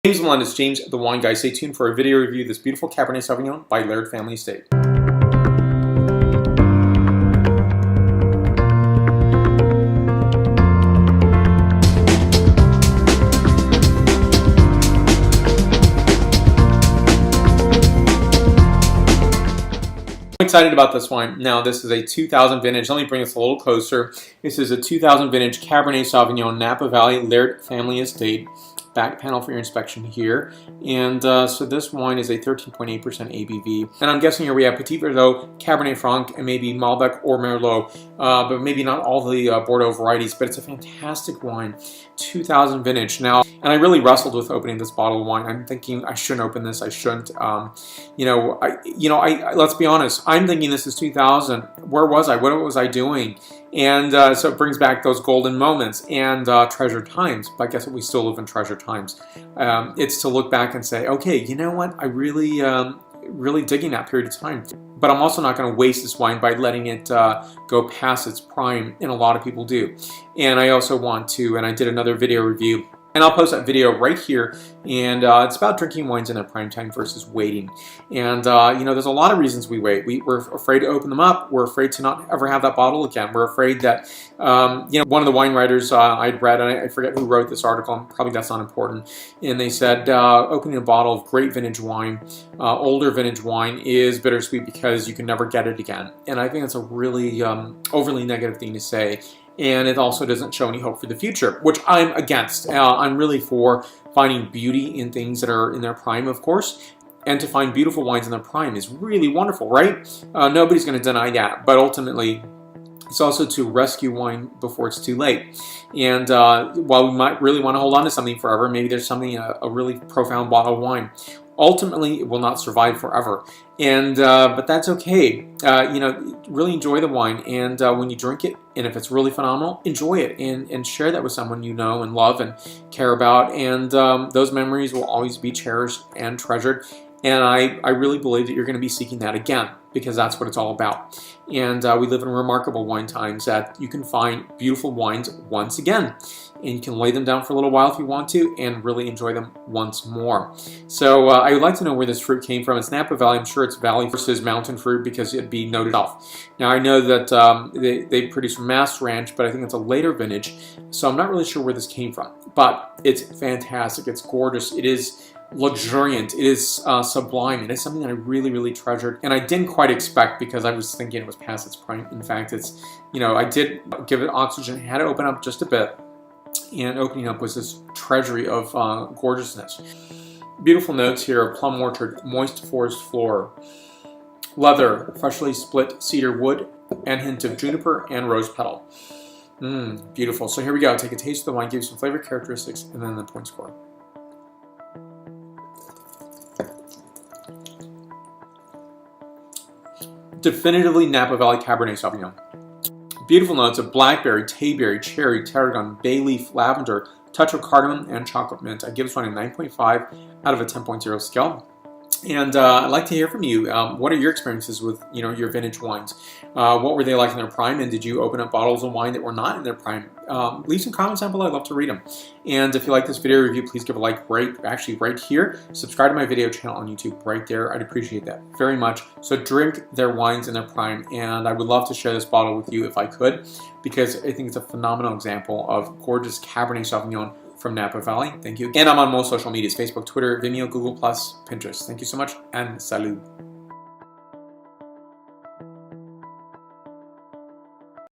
James Melendez, James the Wine Guy. Stay tuned for a video review of this beautiful Cabernet Sauvignon by Laird Family Estate. I'm excited about this wine. Now, this is a 2000 vintage. Let me bring this a little closer. This is a 2000 vintage Cabernet Sauvignon, Napa Valley, Laird Family Estate. Back panel for your inspection here. And so this wine is a 13.8% ABV. And I'm guessing here we have Petit Verdot, Cabernet Franc, and maybe Malbec or Merlot, but maybe not all the Bordeaux varieties, but it's a fantastic wine. 2000 vintage. Now, and I really wrestled with opening this bottle of wine. I'm thinking I shouldn't open this. I shouldn't. Let's be honest. I'm thinking this is 2000. Where was I? What was I doing? And so it brings back those golden moments and treasured times. But I guess we still live in treasured times. It's to look back and say, okay, you know what? I really digging that period of time. But I'm also not going to waste this wine by letting it go past its prime, and a lot of people do. And I also want to, and I did another video review, and I'll post that video right here, and it's about drinking wines in their prime time versus waiting. And there's a lot of reasons we wait. We're afraid to open them up. We're afraid to not ever have that bottle again. We're afraid that, one of the wine writers I'd read, and I forget who wrote this article, probably that's not important, and they said opening a bottle of great vintage wine, older vintage wine, is bittersweet because you can never get it again. And I think that's a really overly negative thing to say. And it also doesn't show any hope for the future, which I'm against. I'm really for finding beauty in things that are in their prime, of course, and to find beautiful wines in their prime is really wonderful, right? Nobody's going to deny that, but ultimately, it's also to rescue wine before it's too late. And while we might really want to hold on to something forever, maybe there's something, a really profound bottle of wine. Ultimately, it will not survive forever, and but that's okay. Really enjoy the wine, and when you drink it, and if it's really phenomenal, enjoy it and share that with someone you know and love and care about, and those memories will always be cherished and treasured. And I really believe that you're going to be seeking that again, because that's what it's all about. And we live in remarkable wine times that you can find beautiful wines once again. And you can lay them down for a little while if you want to and really enjoy them once more. So I would like to know where this fruit came from. It's Napa Valley. I'm sure it's valley versus mountain fruit because it'd be noted off. Now I know that they produce from Mass Ranch, but I think it's a later vintage. So I'm not really sure where this came from. But it's fantastic. It's gorgeous. It is luxuriant. It is sublime. It is something that I really treasured, and I didn't quite expect because I was thinking it was past its prime. In fact, it's, I did give it oxygen, had to open up just a bit, and opening up was this treasury of gorgeousness. Beautiful notes here: plum orchard, moist forest floor, leather, freshly split cedar wood, and hint of juniper and rose petal. Beautiful. So here we go. Take a taste of the wine, give you some flavor characteristics, and then the point score. Definitively Napa Valley Cabernet Sauvignon. Beautiful notes of blackberry, tayberry, cherry, tarragon, bay leaf, lavender, touch of cardamom, and chocolate mint. I give this one a 9.5 out of a 10.0 scale. And I'd like to hear from you. What are your experiences with your vintage wines? What were they like in their prime? And did you open up bottles of wine that were not in their prime? Leave some comments down below. I'd love to read them. And if you like this video review, please give a like right here. Subscribe to my video channel on YouTube right there. I'd appreciate that very much. So drink their wines in their prime. And I would love to share this bottle with you if I could, because I think it's a phenomenal example of gorgeous Cabernet Sauvignon from Napa Valley. Thank you. And I'm on most social medias: Facebook, Twitter, Vimeo, Google+, Pinterest. Thank you so much, and salut.